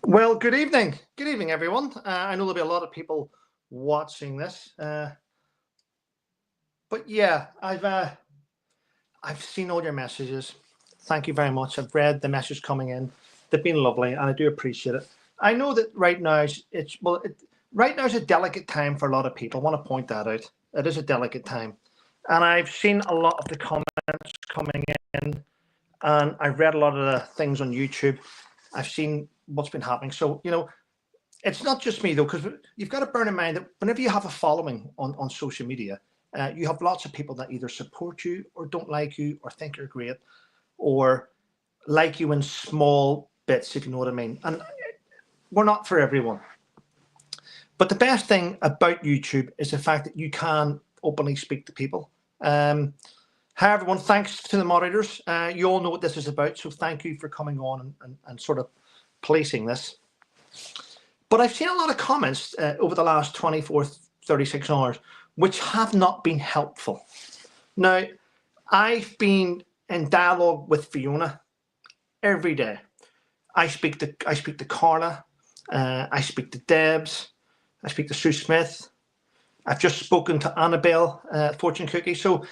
Well, good evening. Good evening, everyone. I know there'll be a lot of people watching this, but yeah, I've seen all your messages. Thank you very much. I've read the messages coming in. They've been lovely, and I do appreciate it. I know that right now right now is a delicate time for a lot of people. I want to point that out. It is a delicate time, and I've seen a lot of the comments coming in, and I've read a lot of the things on YouTube. I've seen what's been happening. So it's not just me though, because you've got to bear in mind that whenever you have a following on social media, you have lots of people that either support you or don't like you or think you're great or like you in small bits, if you know what I mean. And we're not for everyone. But the best thing about YouTube is the fact that you can openly speak to people. Hi, everyone. Thanks to the moderators. You all know what this is about, so thank you for coming on and sort of policing this. But I've seen a lot of comments over the last 24, 36 hours, which have not been helpful. Now, I've been in dialogue with Fiona every day. I speak to Carla, I speak to Debs, I speak to Sue Smith. I've just spoken to Annabelle, Fortune Cookie. So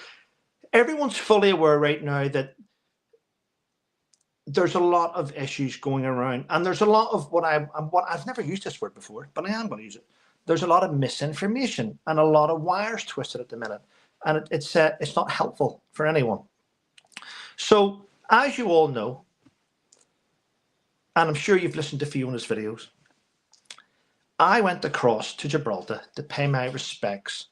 everyone's fully aware right now that there's a lot of issues going around, and there's a lot of what I've never used this word before, but I am going to use it. There's a lot of misinformation and a lot of wires twisted at the minute, and it's not helpful for anyone. So, as you all know, and I'm sure you've listened to Fiona's videos, I went across to Gibraltar to pay my respects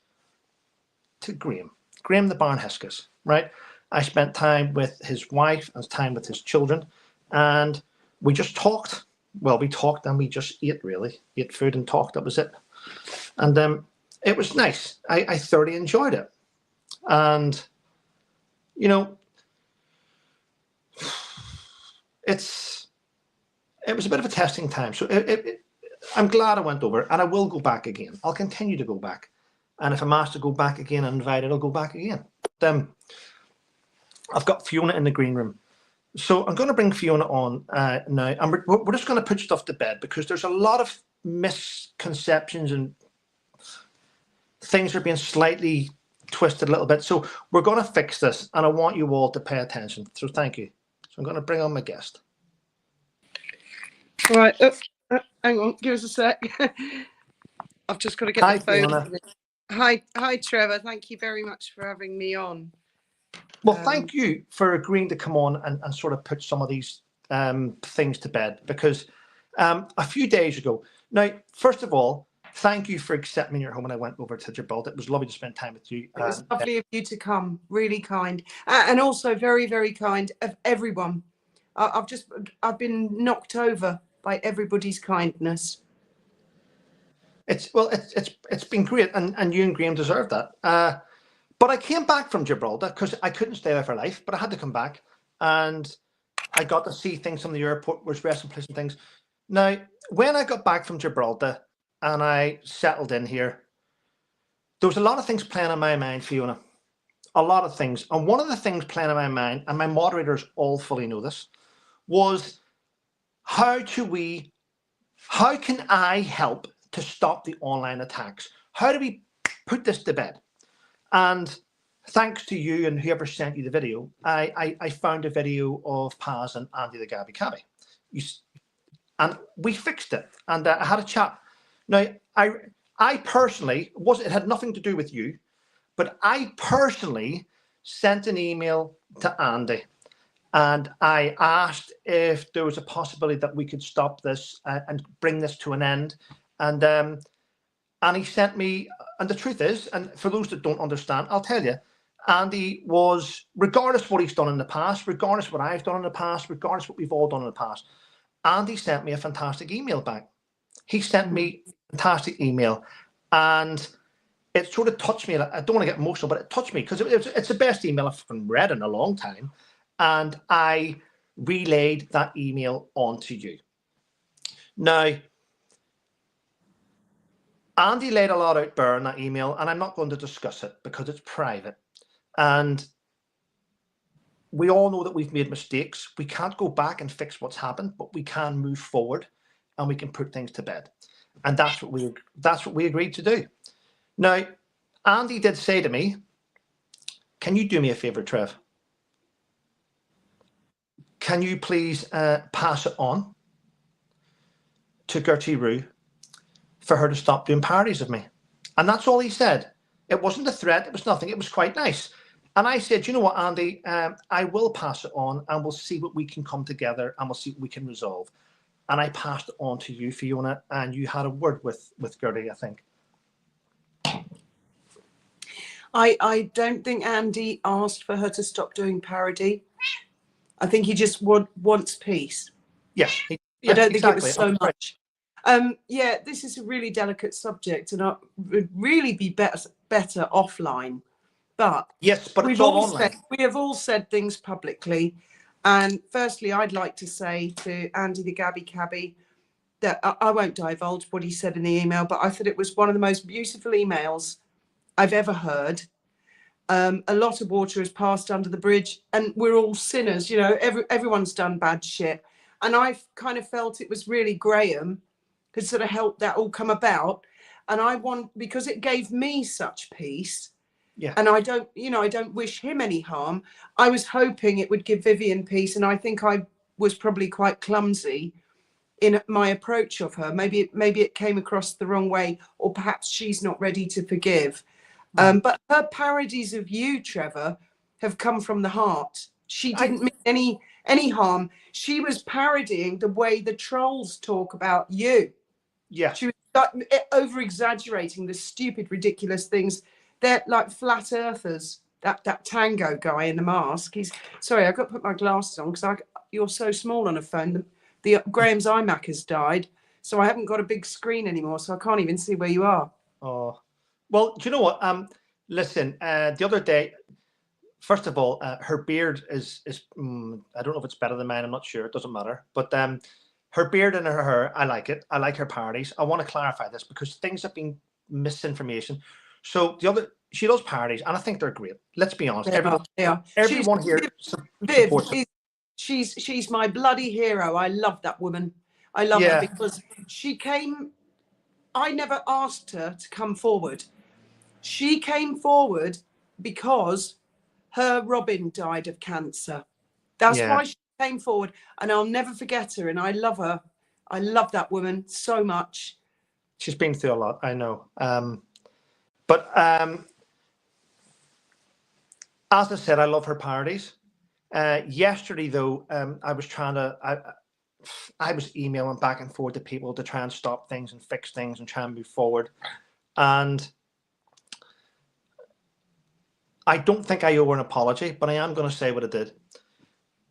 to Graham the Barnhiscus, right? I spent time with his wife and time with his children, and we just talked. Well, we talked and we just ate, really. Ate food and talked, that was it. And it was nice. I thoroughly enjoyed it. And, it was a bit of a testing time. So I'm glad I went over, and I will go back again. I'll continue to go back. And if I'm asked to go back again and invited, I'll go back again. I've got Fiona in the green room. So I'm going to bring Fiona on now. And we're just going to put stuff to bed because there's a lot of misconceptions and things are being slightly twisted a little bit. So we're going to fix this, and I want you all to pay attention. So thank you. So I'm going to bring on my guest. All right. Hang on. Give us a sec. I've just got to get the phone. Fiona. Hi, Trevor. Thank you very much for having me on. Well, thank you for agreeing to come on and sort of put some of these things to bed, because a few days ago, now, first of all, thank you for accepting me in your home when I went over to Gibraltar. It was lovely to spend time with you. It was lovely of you to come, really kind. And also very, very kind of everyone. I've been knocked over by everybody's kindness. It's been great, and you and Graham deserve that. But I came back from Gibraltar because I couldn't stay there for life, but I had to come back, and I got to see things from the airport, was resting place and things. Now, when I got back from Gibraltar and I settled in here, there was a lot of things playing on my mind, Fiona. A lot of things. And one of the things playing on my mind, and my moderators all fully know this, was how can I help to stop the online attacks? How do we put this to bed? And thanks to you and whoever sent you the video, I found a video of Paz and Andy the Gabby Cabby. And we fixed it. And I had a chat. Now, I personally, it had nothing to do with you, but I personally sent an email to Andy. And I asked if there was a possibility that we could stop this and bring this to an end. And he sent me, and the truth is, and for those that don't understand, I'll tell you, Andy was, regardless of what he's done in the past, regardless of what I've done in the past, regardless of what we've all done in the past, Andy sent me a fantastic email back. He sent me a fantastic email, and it sort of touched me. I don't want to get emotional, but it touched me because it's the best email I've read in a long time. And I relayed that email on to you. Now, Andy laid a lot out bare in that email, and I'm not going to discuss it because it's private. And we all know that we've made mistakes. We can't go back and fix what's happened, but we can move forward. and we can put things to bed. And that's what we agreed to do. Now, Andy did say to me, can you do me a favour, Trev? Can you please pass it on to Gertie Rood for her to stop doing parodies of me? And that's all he said. It wasn't a threat. It was nothing. It was quite nice. And I said, you know what, Andy, I will pass it on and we'll see what we can come together and we'll see what we can resolve. And I passed it on to you, Fiona, and you had a word with Gertie, I think. I don't think Andy asked for her to stop doing parody. I think he just wants peace. Yeah. I don't think it was so much. Yeah, this is a really delicate subject and it would really be better offline. But yes, but it's all online. We have all said things publicly. And firstly, I'd like to say to Andy the Gabby Cabby that I won't divulge what he said in the email, but I thought it was one of the most beautiful emails I've ever heard. A lot of water has passed under the bridge and we're all sinners, you know, everyone's done bad shit. And I kind of felt it was really Graham who sort of helped that all come about. And because it gave me such peace. Yeah. And I don't wish him any harm. I was hoping it would give Vivian peace. And I think I was probably quite clumsy in my approach of her. Maybe it came across the wrong way, or perhaps she's not ready to forgive. But her parodies of you, Trevor, have come from the heart. She didn't mean any harm. She was parodying the way the trolls talk about you. Yeah. She was over exaggerating the stupid, ridiculous things. They're like flat earthers. That tango guy in the mask. Sorry, I've got to put my glasses on because you're so small on a phone. Graham's iMac has died, so I haven't got a big screen anymore, so I can't even see where you are. Oh. Well, do you know what? Listen, the other day, first of all, her beard is I don't know if it's better than mine. I'm not sure. It doesn't matter. But her beard and her hair, I like it. I like her parodies. I want to clarify this because things have been misinformation. So she does parodies, and I think they're great. Let's be honest. Everyone here supports her. She's my bloody hero. I love that woman. I love her because she came. I never asked her to come forward. She came forward because her Robin died of cancer. That's why she came forward, and I'll never forget her. And I love her. I love that woman so much. She's been through a lot, I know. But as I said, I love her parodies. Yesterday, though, I was emailing back and forth to people to try and stop things and fix things and try and move forward. And I don't think I owe her an apology, but I am going to say what I did.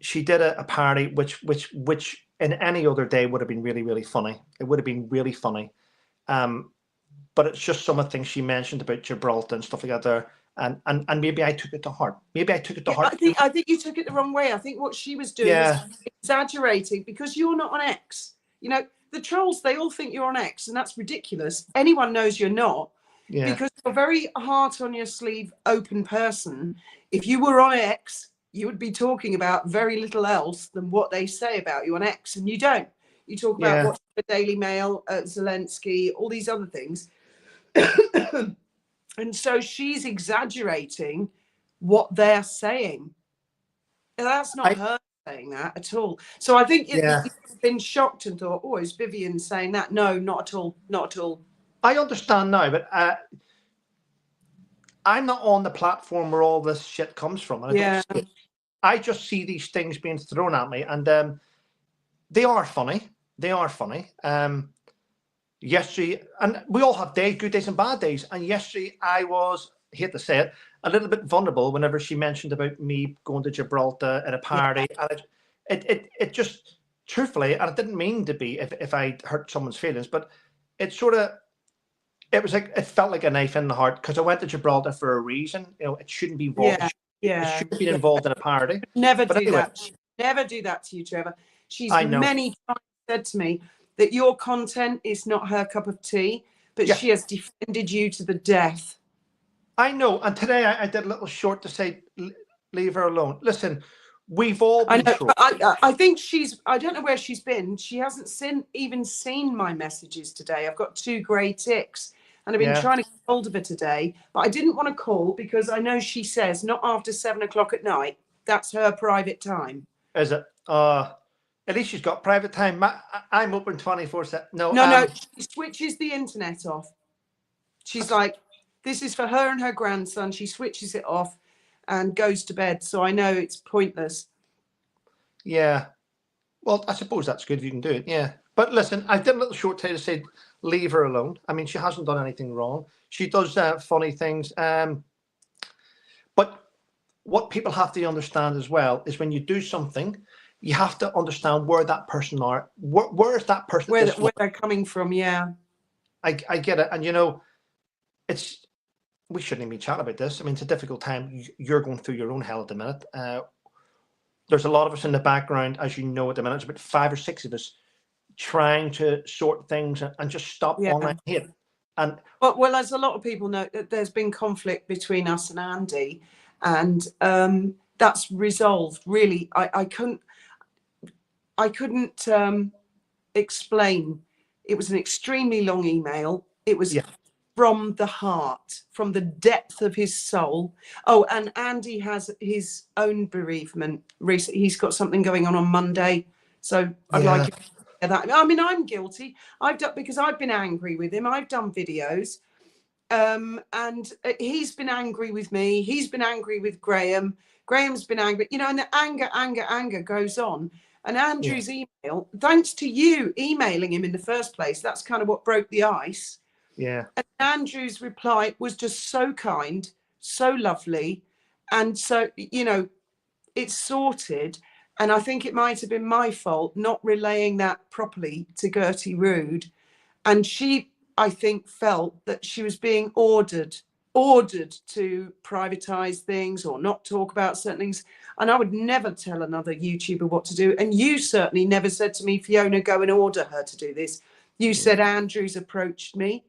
She did a parody which in any other day would have been really, really funny. It would have been really funny. But it's just some of the things she mentioned about Gibraltar and stuff like that there. And maybe I took it to heart. I think you took it the wrong way. I think what she was doing was exaggerating because you're not on X. You know, the trolls, they all think you're on X, and that's ridiculous. Anyone knows you're not. Yeah. Because you're a very heart on your sleeve, open person. If you were on X, you would be talking about very little else than what they say about you on X, and you don't. You talk about what's the Daily Mail, Zelensky, all these other things. And so she's exaggerating what they're saying. And that's not her saying that at all. So I think you've been shocked and thought, oh, is Vivian saying that? No, not at all. Not at all. I understand now, but I'm not on the platform where all this shit comes from. And I just see these things being thrown at me, and they are funny. They are funny. Yesterday, and we all have good days and bad days. And yesterday, I was, I hate to say it, a little bit vulnerable whenever she mentioned about me going to Gibraltar at a party. And it just, truthfully, and I didn't mean to be if I hurt someone's feelings, but it sort of, it was like, it felt like a knife in the heart because I went to Gibraltar for a reason. You know, it shouldn't be involved. It shouldn't be involved in a party. Never do that. Never do that to you, Trevor. She's many times said to me that your content is not her cup of tea, but she has defended you to the death. I know. And today I did a little short to say, leave her alone. Listen, We've all I been know. trolling. I think I don't know where she's been. She hasn't even seen my messages today. I've got 2 grey ticks, and I've been Yeah. trying to get hold of her today, but I didn't want to call because I know she says not after 7 o'clock at night. That's her private time. Is it? At least she's got private time. I'm open 24/7. No. No, she switches the internet off. She's like, this is for her and her grandson. She switches it off and goes to bed. So I know it's pointless. Yeah. Well, I suppose that's good if you can do it. Yeah. But listen, I did a little short tale to say leave her alone. I mean, she hasn't done anything wrong. She does funny things. But what people have to understand as well is when you do something, you have to understand where that person are. Where is that person? Where they're coming from, yeah. I get it. And, you know, we shouldn't even be chatting about this. I mean, it's a difficult time. You're going through your own hell at the minute. There's a lot of us in the background, as you know, at the minute. It's about 5 or 6 of us trying to sort things and just stop online hate. And well, as a lot of people know, that there's been conflict between us and Andy, and that's resolved. Really, I couldn't explain. It was an extremely long email. It was from the heart, from the depth of his soul. Oh, and Andy has his own bereavement. He's got something going on Monday, so I'd like you to hear that. I mean, I'm guilty. Because I've been angry with him. I've done videos, and he's been angry with me. He's been angry with Graham. Graham's been angry. You know, and the anger goes on. And Andrew's email, thanks to you emailing him in the first place, that's kind of what broke the ice. Yeah. And Andrew's reply was just so kind, so lovely. And so, you know, it's sorted. And I think it might have been my fault not relaying that properly to Gertie Rood. And she, I think, felt that she was being ordered to privatize things or not talk about certain things. And I would never tell another YouTuber what to do. And you certainly never said to me, Fiona, go and order her to do this. You said Andrew's approached me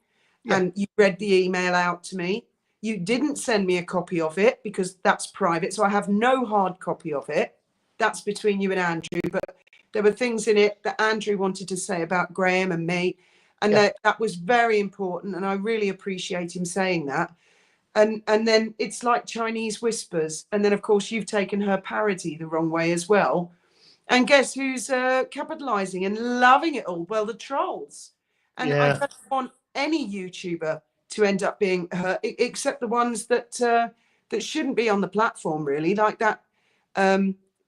and you read the email out to me. You didn't send me a copy of it because that's private. So I have no hard copy of it. That's between you and Andrew. But there were things in it that Andrew wanted to say about Graham and me. And that was very important. And I really appreciate him saying that. And then it's like Chinese whispers. And then, of course, you've taken her parody the wrong way as well. And guess who's capitalizing and loving it all? Well, the trolls. And I don't want any YouTuber to end up being her, except the ones that shouldn't be on the platform, really, like that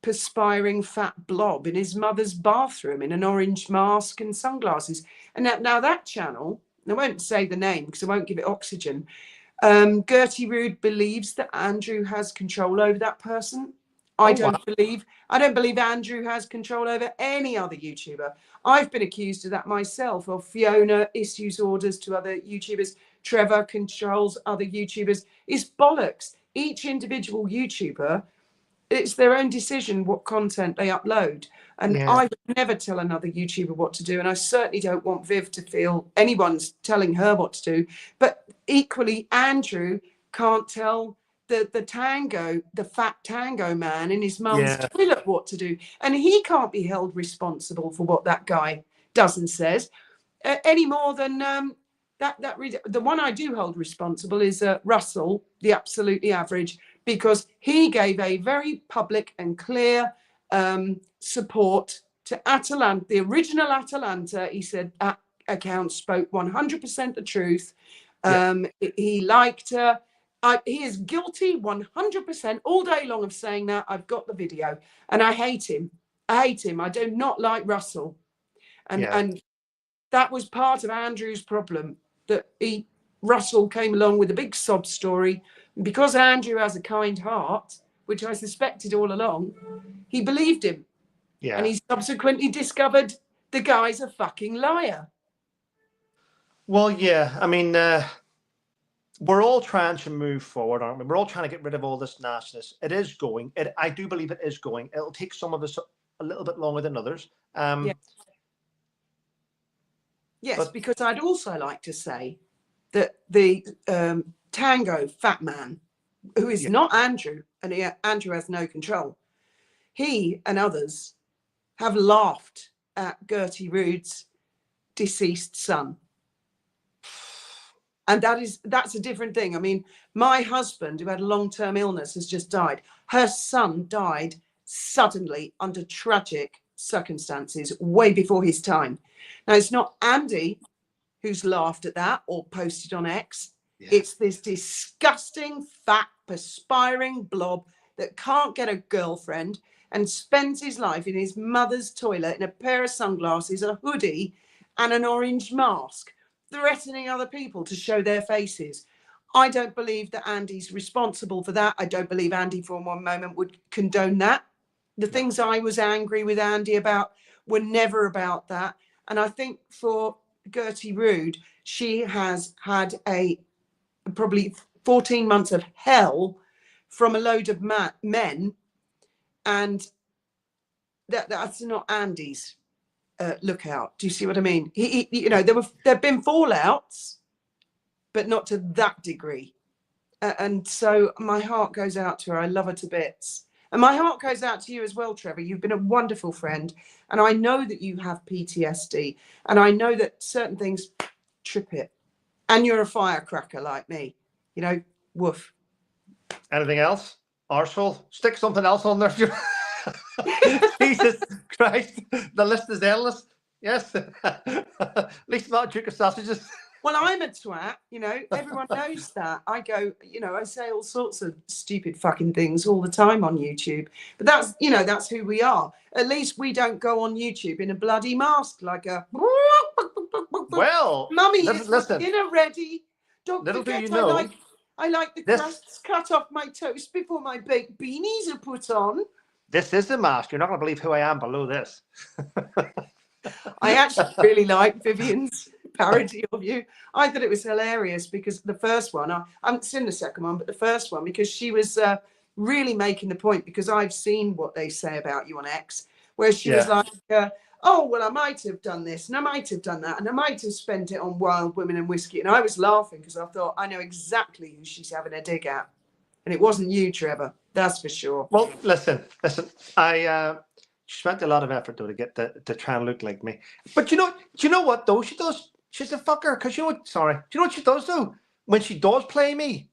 perspiring fat blob in his mother's bathroom in an orange mask and sunglasses. And now that channel, I won't say the name because I won't give it oxygen. Gertie Rood believes that Andrew has control over that person. I don't believe Andrew has control over any other YouTuber. I've been accused of that myself, of Fiona issues orders to other YouTubers. Trevor controls other YouTubers. It's bollocks. Each individual YouTuber, it's their own decision what content they upload. And I would never tell another YouTuber what to do. And I certainly don't want Viv to feel anyone's telling her what to do. But equally, Andrew can't tell the fat tango man in his mum's toilet what to do. And he can't be held responsible for what that guy does and says any more than the one I do hold responsible is Russell, the absolutely average, because he gave a very public and clear support to Atalanta, the original Atalanta. He said that account spoke 100% the truth. He liked her. He is guilty 100% all day long of saying that. I've got the video and I hate him. I do not like Russell. And that was part of Andrew's problem, that Russell came along with a big sob story. And because Andrew has a kind heart, which I suspected all along, he believed him. Yeah. And he subsequently discovered the guy's a fucking liar. Well, yeah. I mean, we're all trying to move forward, aren't we? We're all trying to get rid of all this nastiness. It is going. I do believe it is going. It'll take some of us a little bit longer than others. Yes, because I'd also like to say that the tango fat man, who is not Andrew, and Andrew has no control, he and others have laughed at Gertie Rood's deceased son. And that's a different thing. I mean, my husband, who had a long-term illness, has just died. Her son died suddenly under tragic circumstances way before his time. Now, it's not Andy who's laughed at that or posted on X. Yeah. It's this disgusting, fat, perspiring blob that can't get a girlfriend and spends his life in his mother's toilet in a pair of sunglasses, a hoodie, and an orange mask, threatening other people to show their faces. I don't believe that Andy's responsible for that. I don't believe Andy for one moment would condone that. The things I was angry with Andy about were never about that. And I think for Gertie Rood, she has had probably 14 months of hell from a load of men, and that's not Andy's lookout. Do you see what I mean? He you know, there've been fallouts, but not to that degree. And so my heart goes out to her. I love her to bits. And my heart goes out to you as well, Trevor. You've been a wonderful friend. And I know that you have PTSD. And I know that certain things trip it. And you're a firecracker like me. You know, woof. Anything else? Arsehole? Stick something else on there. Jesus Christ. The list is endless. Yes. At least not a Duke of Sausages. Well, I'm a twat, you know, everyone knows that. I go, you know, I say all sorts of stupid fucking things all the time on YouTube. But that's, you know, that's who we are. At least we don't go on YouTube in a bloody mask like a... Well, Mummy, listen, dinner ready. Don't little forget, do you know, I like the crusts cut off my toast before my baked beanies are put on. This is the mask. You're not going to believe who I am below this. I actually really like Vivian's parody of you. I thought it was hilarious because the first one, I haven't seen the second one, but the first one, because she was really making the point, because I've seen what they say about you on X, where she was like, oh, well, I might have done this and I might have done that and I might have spent it on wild women and whiskey. And I was laughing because I thought, I know exactly who she's having a dig at. And it wasn't you, Trevor. That's for sure. Well, listen. I spent a lot of effort though to get to try and look like me. But do you know what though? She does. She's a fucker. Because you know what? Sorry. Do you know what she does though? When she does play me,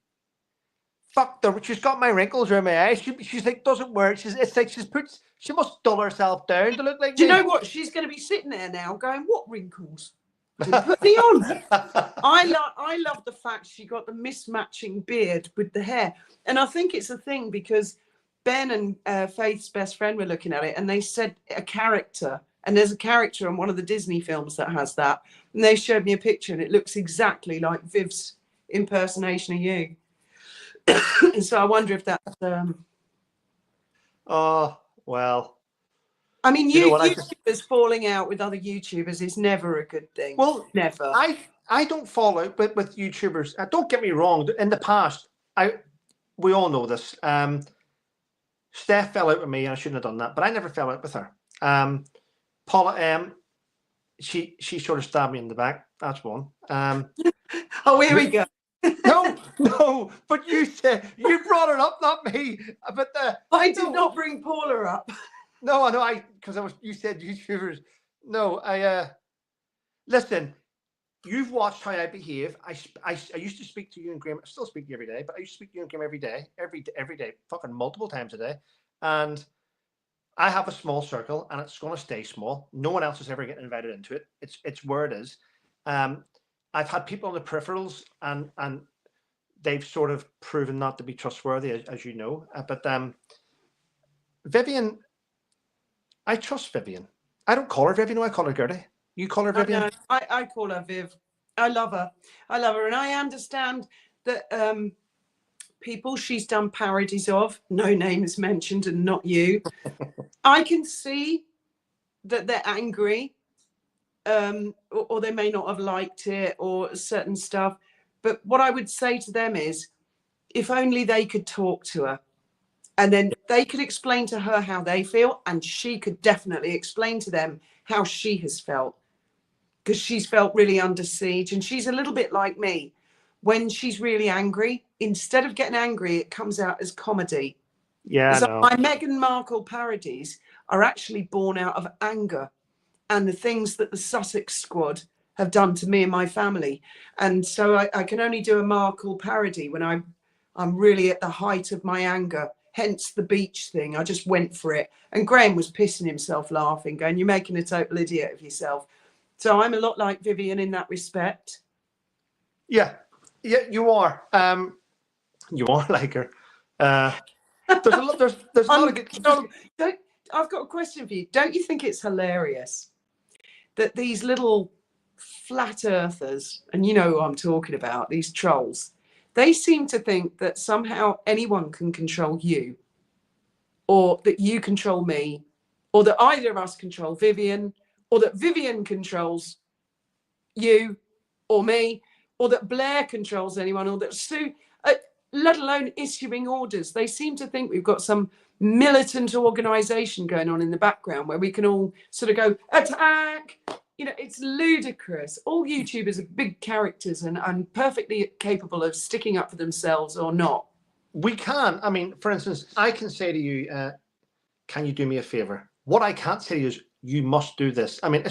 she's got my wrinkles around my eyes. She's like doesn't wear. It's like she must dull herself down to look like me. Do you know what? She's going to be sitting there now going, what wrinkles? Put me on. I love the fact she got the mismatching beard with the hair. And I think it's a thing because Ben and Faith's best friend were looking at it and they said a character. And there's a character in one of the Disney films that has that. And they showed me a picture and it looks exactly like Viv's impersonation of you. And so I wonder if that's... Oh, well... I mean, YouTubers falling out with other YouTubers is never a good thing. Well, never. I don't fall out with YouTubers. Don't get me wrong. In the past, we all know this. Steph fell out with me, and I shouldn't have done that. But I never fell out with her. Paula, she sort of stabbed me in the back. That's one. Oh, here we go. No. But you brought her up, not me. But I did not bring Paula up. No, I know. Because you said YouTubers. No, listen. You've watched how I behave. I used to speak to you and Graham. I still speak to you every day, but I used to speak to you and Graham every day, fucking multiple times a day. And I have a small circle, and it's going to stay small. No one else is ever getting invited into it. It's where it is. I've had people on the peripherals, and they've sort of proven not to be trustworthy, as you know. But Vivian. I trust Vivian. I don't call her Vivian. I call her Gertie. You call her Vivian? No, I call her Viv. I love her. And I understand that people she's done parodies of, no names mentioned and not you. I can see that they're angry or they may not have liked it or certain stuff. But what I would say to them is, if only they could talk to her. And then they could explain to her how they feel, and she could definitely explain to them how she has felt, because she's felt really under siege. And she's a little bit like me. When she's really angry, instead of getting angry, it comes out as comedy. Yeah, I So know. my Meghan Markle parodies are actually born out of anger and the things that the Sussex squad have done to me and my family. And so I can only do a Markle parody when I'm really at the height of my anger. Hence the beach thing. I just went for it. And Graham was pissing himself laughing, going, "You're making a total idiot of yourself." So I'm a lot like Vivian in that respect. Yeah, yeah, you are. You are like her. There's a lot. There's a lot of good. I've got a question for you. Don't you think it's hilarious that these little flat earthers, and you know who I'm talking about, these trolls, they seem to think that somehow anyone can control you, or that you control me, or that either of us control Vivian, or that Vivian controls you or me, or that Blair controls anyone, or that Sue, let alone issuing orders. They seem to think we've got some militant organisation going on in the background where we can all sort of go, attack. You know, it's ludicrous. All YouTubers are big characters and perfectly capable of sticking up for themselves or not. We can. I mean, for instance, I can say to you, can you do me a favor? What I can't say to you is, you must do this. I mean,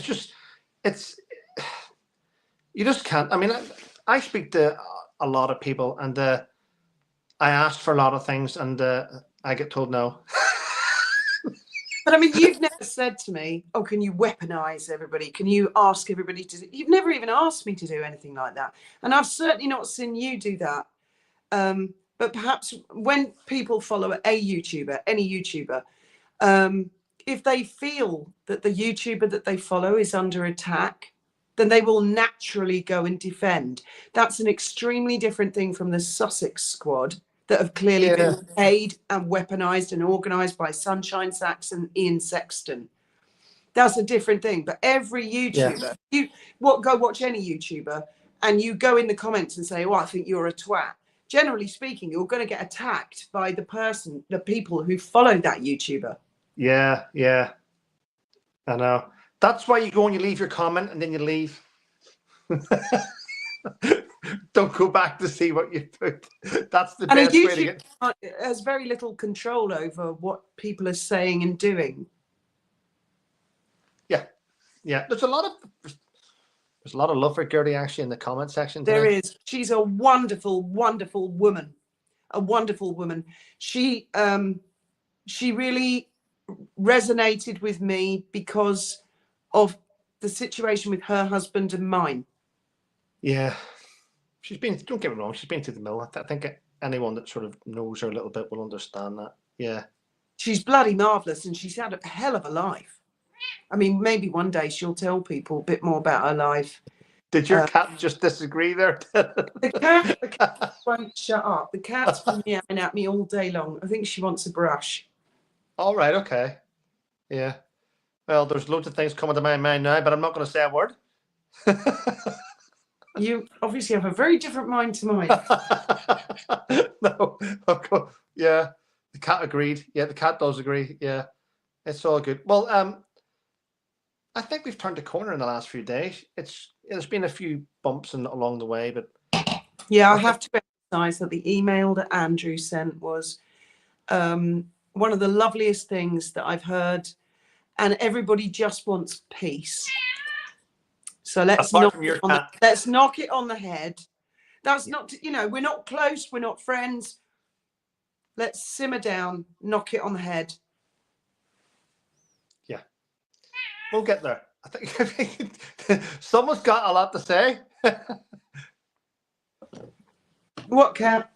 you just can't. I mean, I speak to a lot of people, and I ask for a lot of things, and I get told no. But I mean, you've never said to me, "Oh, can you weaponize everybody? Can you ask everybody to?" You've never even asked me to do anything like that. And I've certainly not seen you do that. But perhaps when people follow a YouTuber, any YouTuber, if they feel that the YouTuber that they follow is under attack, then they will naturally go and defend. That's an extremely different thing from the Sussex squad that have clearly been paid and weaponized and organized by Sunshine Sachs and Ian Sexton. That's a different thing. But every YouTuber, go watch any YouTuber and you go in the comments and say, "Oh, I think you're a twat." Generally speaking, you're going to get attacked by the people who follow that YouTuber. Yeah, yeah. I know. That's why you go and you leave your comment and then you leave. Don't go back to see what you put. That's the best way to get. Has very little control over what people are saying and doing. Yeah, yeah. There's a lot of love for Gertie actually in the comment section today. There is. She's a wonderful, wonderful woman. A wonderful woman. She really resonated with me because of the situation with her husband and mine. Yeah. Don't get me wrong, she's been through the mill. I think anyone that sort of knows her a little bit will understand that. Yeah. She's bloody marvellous and she's had a hell of a life. I mean, maybe one day she'll tell people a bit more about her life. Did your cat just disagree there? The cat won't shut up. The cat's been meowing at me all day long. I think she wants a brush. All right, okay. Yeah. Well, there's loads of things coming to my mind now, but I'm not going to say a word. You obviously have a very different mind to mine. No, of course. Yeah, the cat agreed. Yeah, the cat does agree. Yeah, it's all good. Well, I think we've turned a corner in the last few days. There's been a few bumps along the way, but yeah, I have to emphasise that the email that Andrew sent was one of the loveliest things that I've heard, and everybody just wants peace. So let's knock it on the head. That's not, we're not close, we're not friends. Let's simmer down, knock it on the head. Yeah, we'll get there. I think someone's got a lot to say. What, Cat?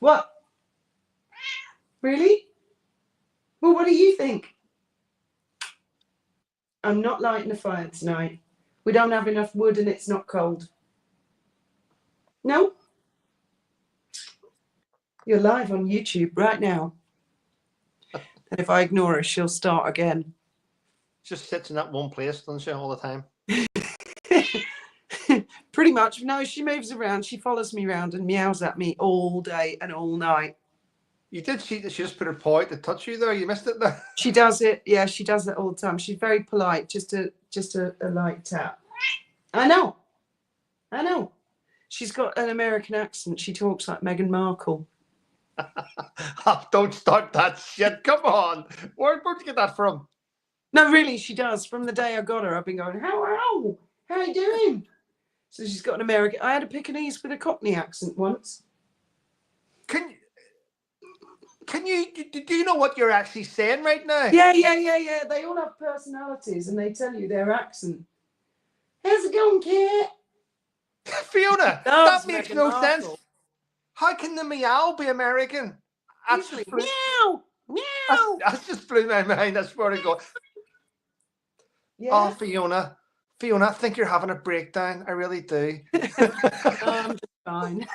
What? Really? Well, what do you think? I'm not lighting a fire tonight. We don't have enough wood and it's not cold. No? You're live on YouTube right now. And if I ignore her, she'll start again. She just sits in that one place, doesn't she, all the time? Pretty much. No, she moves around. She follows me around and meows at me all day and all night. You did see that she just put her paw out to touch you there. You missed it there. She does it. Yeah, she does it all the time. She's very polite. Just a light tap. I know. She's got an American accent. She talks like Meghan Markle. Oh, don't start that shit. Come on. Where'd you get that from? No, really, she does. From the day I got her, I've been going, how are you doing? So she's got an American. I had a Pekingese with a Cockney accent once. Can you do you know what you're actually saying right now? Yeah. They all have personalities and they tell you their accent. How's it going, kid? Fiona, that makes Meghan no Markle. sense. How can the meow be American? Usually, meow, meow. That's just blew my mind. I swear to God. Yeah. Oh, Fiona, I think you're having a breakdown. I really do. I'm just fine.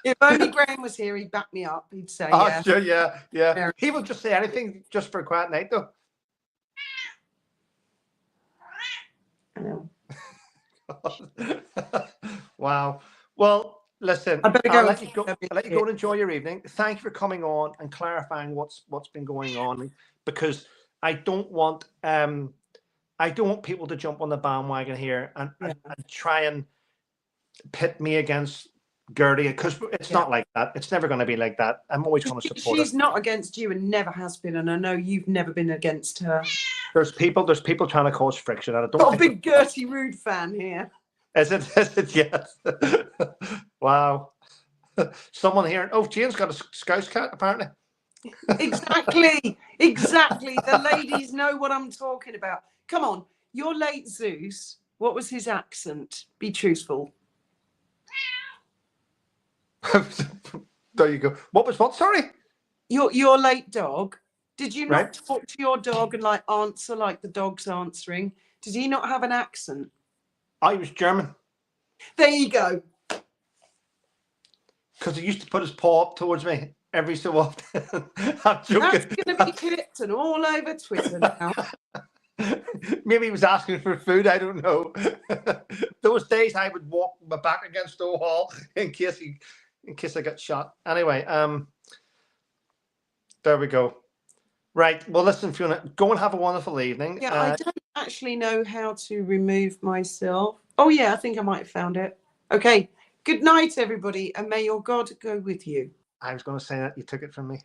If only Graham was here, he'd back me up. He'd say, Oh, yeah. sure, yeah. American. He will just say anything just for a quiet night, though. I know. Wow. Well, listen, I better go. I'll let you go. I'll let you go and enjoy your evening. Thank you for coming on and clarifying what's been going on, because I don't want people to jump on the bandwagon here and try and pit me against Gertie, because it's not like that. It's never going to be like that. I'm always going to support her. She's not against you and never has been, and I know you've never been against her. There's people trying to cause friction, and I don't. Got a big Gertie Rood fan here. Is it? Yes. Wow. Someone here. Oh, Jane's got a Scouse cat, apparently. Exactly. The ladies know what I'm talking about. Come on, your late Zeus. What was his accent? Be truthful. There you go. What? Sorry. Your late dog. Did you not Right. talk to your dog and like answer like the dog's answering? Did he not have an accent? I was German. There you go. Because he used to put his paw up towards me every so often. I'm joking. That's going to be clipped and all over Twitter now. Maybe he was asking for food. I don't know. Those days I would walk my back against the wall in case I got shot. Anyway, there we go. Right. Well, listen, Fiona, go and have a wonderful evening. Yeah, I don't actually know how to remove myself. Oh, yeah, I think I might have found it. Okay. Good night, everybody, and may your God go with you. I was going to say that. You took it from me.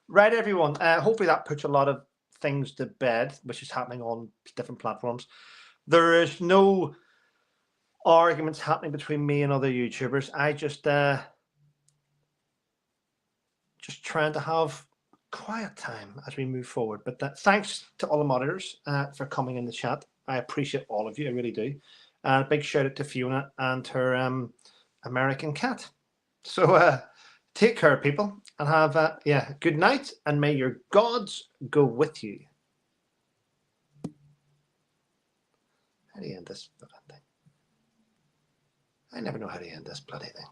Right, everyone. Hopefully that puts a lot of things to bed, which is happening on different platforms. There is no arguments happening between me and other YouTubers. I just trying to have quiet time as we move forward. But thanks to all the moderators for coming in the chat. I appreciate all of you. I really do. And a big shout out to Fiona and her American cat. So take care, people, and have good night, and may your gods go with you. How do you end this thing? I never know how to end this bloody thing.